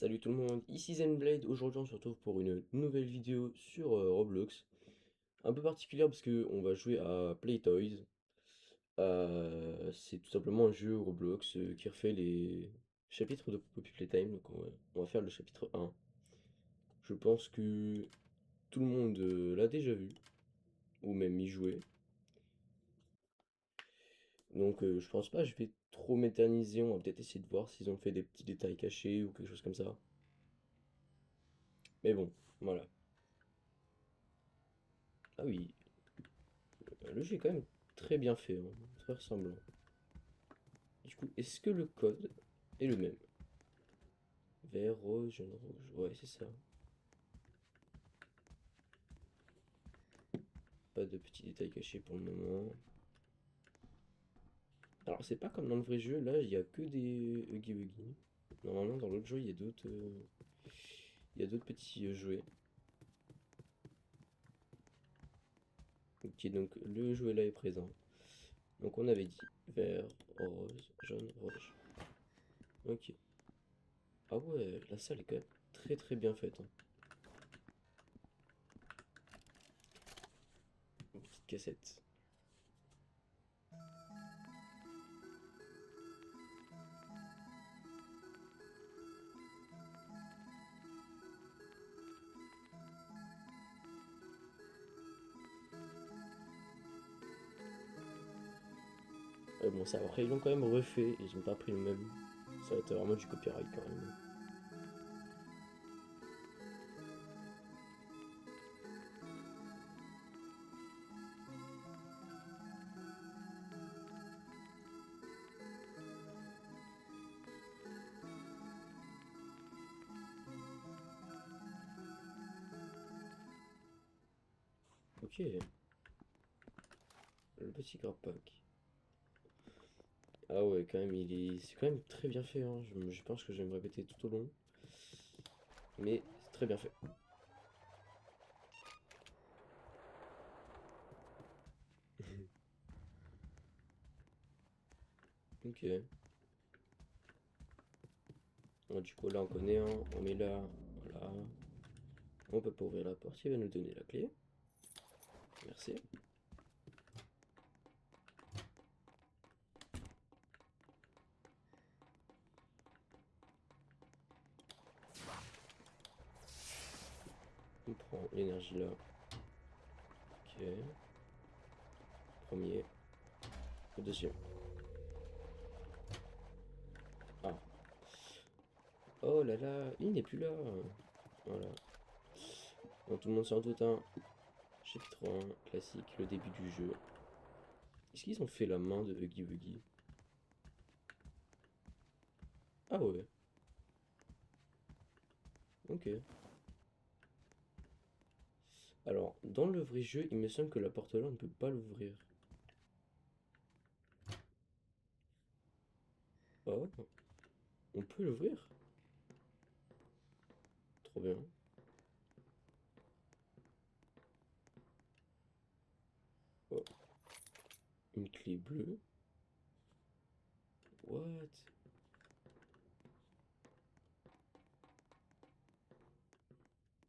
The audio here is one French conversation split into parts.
Salut tout le monde, ici Zenblade. Aujourd'hui on se retrouve pour une nouvelle vidéo sur Roblox. Un peu particulière parce que on va jouer à Playtoys. C'est tout simplement un jeu Roblox qui refait les chapitres de Poppy Playtime. Donc on va faire le chapitre 1. Je pense que tout le monde l'a déjà vu, ou même y joué. Donc je pense pas, je vais trop m'éterniser. On va peut-être essayer de voir s'ils ont fait des petits détails cachés ou quelque chose comme ça. Mais bon, voilà. Ah oui, le jeu est quand même très bien fait, hein, très ressemblant. Du coup, est-ce que le code est le même? Vert, rose, jaune, rouge. Ouais, c'est ça. Pas de petits détails cachés pour le moment. Alors, c'est pas comme dans le vrai jeu, là, il y a que des Huggy Wuggy. Normalement, dans l'autre jeu, il y a d'autres petits jouets. Ok, donc le jouet là est présent. Donc, on avait dit vert, rose, jaune, rouge. Ok. Ah ouais, la salle est quand même très très bien faite, hein. Une petite cassette. Bon, ça, après, ils l'ont quand même refait. Ils ont pas pris le même. Ça va être vraiment du copyright quand même. Ok, le petit grappack. Ah ouais, quand même, c'est quand même très bien fait, hein. Je pense que je vais me répéter tout au long. Mais c'est très bien fait. Ok. Bon, du coup, là, on connaît un. On met là. Voilà. On peut pas ouvrir la porte. Il va nous donner la clé. Merci. On prend l'énergie là. Ok. Premier. Le deuxième. Ah. Oh là là. Il n'est plus là. Voilà. Bon, tout le monde s'en doute, hein. Chapitre 1, classique, le début du jeu. Est-ce qu'ils ont fait la main de Huggy Wuggy? Ah ouais. Ok. Alors, dans le vrai jeu, il me semble que la porte là, on ne peut pas l'ouvrir. Oh, on peut l'ouvrir? Trop bien. Oh, une clé bleue. What?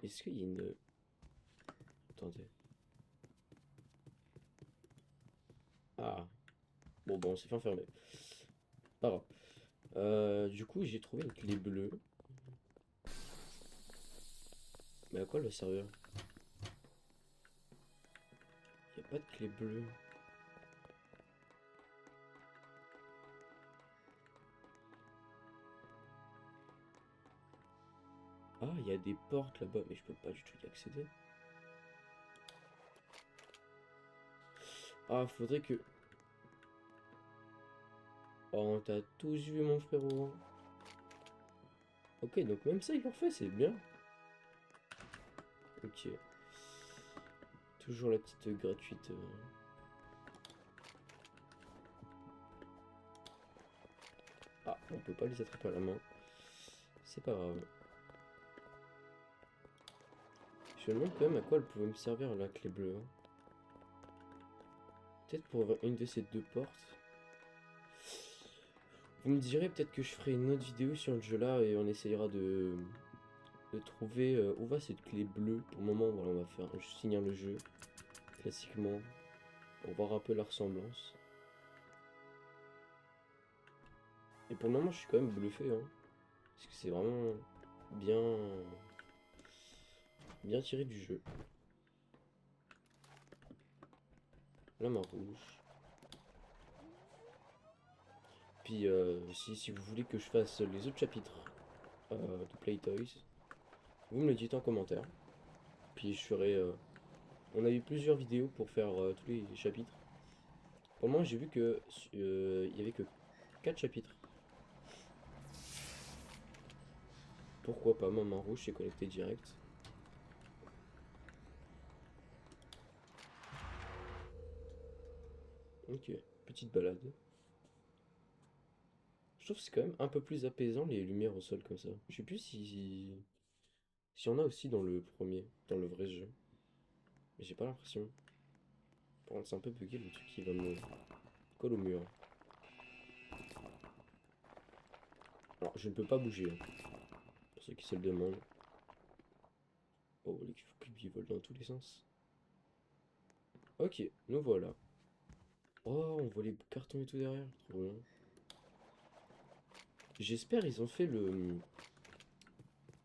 Est-ce qu'il y a une... Attendez. Ah. Bon, on s'est fait enfermer. Pas grave. Du coup, j'ai trouvé une clé bleue. Mais à quoi elle va servir? Il n'y a pas de clé bleue. Ah, il y a des portes là-bas, mais je peux pas du tout y accéder. Ah, faudrait que... Oh, t'as tous vu, mon frérot. Ok, donc même ça, ils l'ont fait, c'est bien. Ok. Toujours la petite gratuite. Ah, on peut pas les attraper à la main. C'est pas grave. Je me demande quand même à quoi elle pouvait me servir la clé bleue, hein. Peut-être pour ouvrir une de ces deux portes. Vous me direz peut-être que je ferai une autre vidéo sur le jeu là et on essayera de trouver où va cette clé bleue. Pour le moment, voilà, on va faire juste finir le jeu classiquement pour voir un peu la ressemblance. Et pour le moment, je suis quand même bluffé, hein, parce que c'est vraiment bien, bien tiré du jeu. Lame rouge. Puis si vous voulez que je fasse les autres chapitres de Playtoys, vous me le dites en commentaire. Puis je ferai. On a eu plusieurs vidéos pour faire tous les chapitres. Pour le moment, j'ai vu que il y avait que 4 chapitres. Pourquoi pas, maman rouge, c'est connecté direct. Ok, petite balade. Je trouve que c'est quand même un peu plus apaisant les lumières au sol comme ça. Je sais plus si on a aussi dans le premier, dans le vrai jeu. Mais j'ai pas l'impression. Par contre, c'est un peu bugué le truc qui va me coller au mur. Alors, je ne peux pas bouger, hein, pour ceux qui se le demandent. Oh, les cubes ils volent dans tous les sens. Ok, nous voilà. Oh, on voit les cartons et tout derrière. Trop bien. J'espère ils ont fait le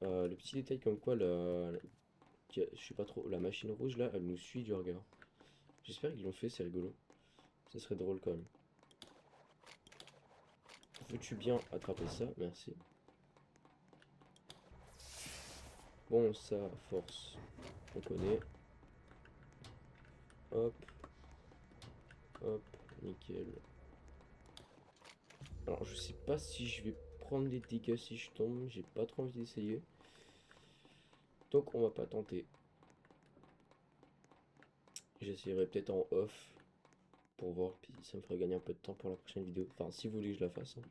petit détail comme quoi je sais pas trop, la machine rouge là, elle nous suit du regard. J'espère qu'ils l'ont fait, c'est rigolo. Ça serait drôle quand même. Veux-tu bien attraper ça? Merci. Bon, ça, force, on connaît. Hop, hop, nickel. Alors, je sais pas si je vais prendre des dégâts si je tombe. J'ai pas trop envie d'essayer. Donc, on va pas tenter. J'essaierai peut-être en off pour voir. Puis ça me ferait gagner un peu de temps pour la prochaine vidéo. Enfin, si vous voulez que je la fasse, hein.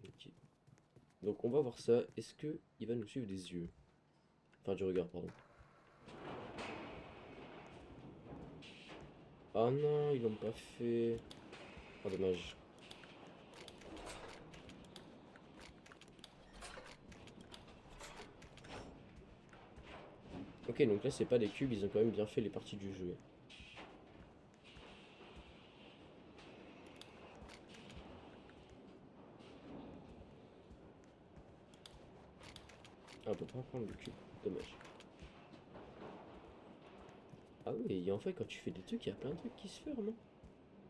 Ok. Donc, on va voir ça. Est-ce que il va nous suivre des yeux? Enfin, du regard, pardon. Ah non, ils l'ont pas fait. Ah, dommage. Ok, donc là, c'est pas des cubes, ils ont quand même bien fait les parties du jeu. Ah, on peut pas prendre le cube. Dommage. Ah oui, et en fait, quand tu fais des trucs, il y a plein de trucs qui se ferment, hein.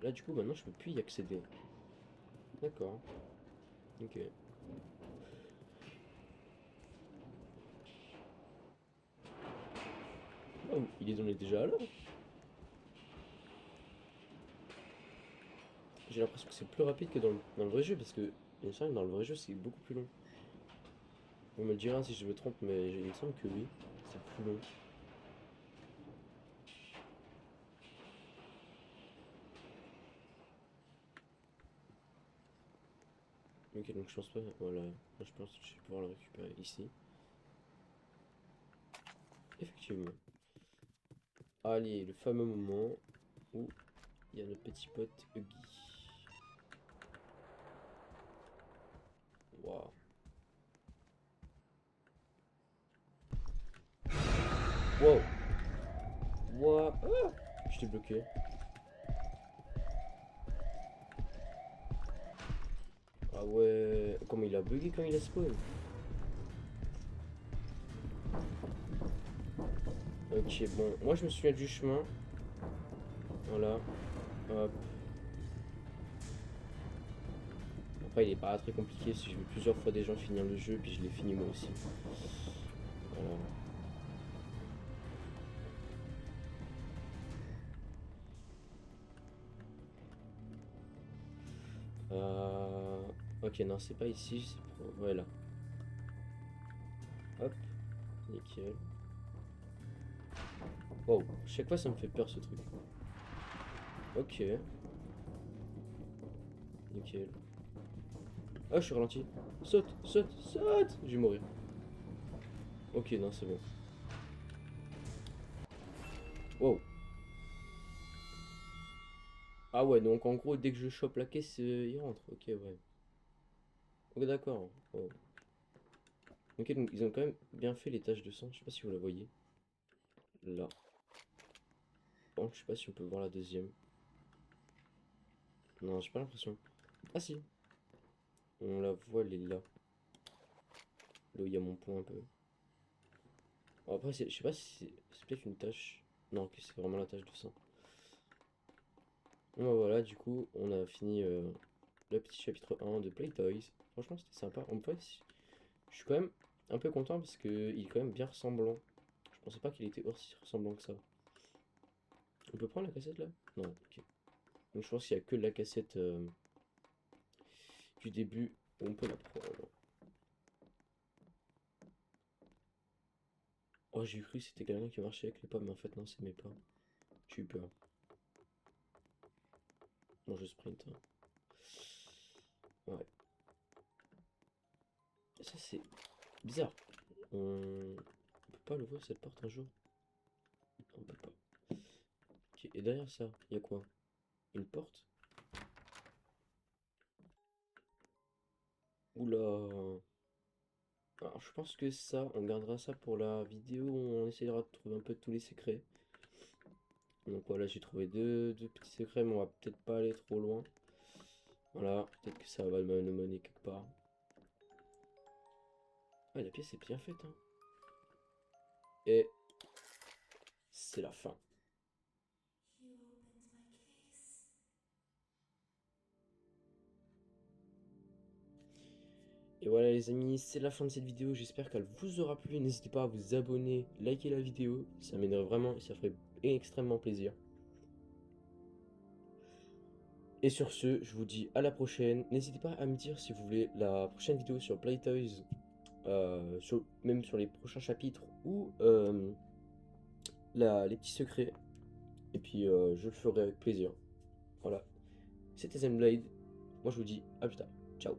Là, du coup, maintenant, je peux plus y accéder. D'accord. Ok. Oh, il est déjà là. J'ai l'impression que c'est plus rapide que dans le vrai jeu, parce que, il me semble que dans le vrai jeu, c'est beaucoup plus long. Vous me le direz hein, si je me trompe, mais il me semble que oui, c'est plus long. Ok, donc je pense pas. Voilà. Moi, je pense que je vais pouvoir le récupérer ici. Effectivement. Allez, le fameux moment où il y a notre petit pote Huggy. Waouh. Wow. Waouh. Ah, je t'ai bloqué. Ah ouais. Comment il a bugué quand il a spawn. Ok, bon. Moi, je me souviens du chemin. Voilà. Hop. Après, il est pas très compliqué. Si j'ai vu plusieurs fois des gens finir le jeu, puis je l'ai fini moi aussi. Voilà. Ok, non, c'est pas ici. Ouais, là. Hop. Nickel. Wow. Chaque fois, ça me fait peur ce truc. Ok. Nickel. Ah, je suis ralenti. Saute, saute, saute. Je vais mourir. Ok, non, c'est bon. Wow. Ah ouais, donc en gros, dès que je chope la caisse, il rentre. Ok, ouais. Ok, d'accord. Oh. Ok, donc ils ont quand même bien fait les taches de sang. Je sais pas si vous la voyez. Là. Bon, je sais pas si on peut voir la deuxième. Non, j'ai pas l'impression. Ah si, on la voit, elle est là. Là où il y a mon point un peu. Bon, après, je sais pas si c'est peut-être une tache. Non, ok, c'est vraiment la tache de sang. Bon, bah voilà, du coup, on a fini le petit chapitre 1 de Play Toys. Franchement, c'était sympa. En fait, je suis quand même un peu content parce que il est quand même bien ressemblant. Je pensais pas qu'il était aussi ressemblant que ça. On peut prendre la cassette là? Non, ok. Donc je pense qu'il y a que la cassette du début où on peut la prendre. Oh, j'ai cru que c'était quelqu'un qui marchait avec les pommes, mais en fait, non, c'est mes pas. J'ai eu peur. Bon, je sprint, hein. Ouais. Ça, c'est bizarre. On peut pas l'ouvrir cette porte un jour? On peut pas. Ok, et derrière ça, il y a quoi? Une porte? Oula! Alors, je pense que ça, on gardera ça pour la vidéo où on essayera de trouver un peu tous les secrets. Donc voilà, j'ai trouvé deux petits secrets, mais on va peut-être pas aller trop loin. Voilà, peut-être que ça va nous mener quelque part. Ah, la pièce est bien faite, hein. Et c'est la fin. Et voilà les amis, c'est la fin de cette vidéo, j'espère qu'elle vous aura plu, n'hésitez pas à vous abonner, liker la vidéo, ça m'aiderait vraiment et ça ferait extrêmement plaisir. Et sur ce, je vous dis à la prochaine, n'hésitez pas à me dire si vous voulez la prochaine vidéo sur Playtoys, même sur les prochains chapitres ou les petits secrets, et puis je le ferai avec plaisir. Voilà, c'était Zenblade, moi je vous dis à plus tard, ciao.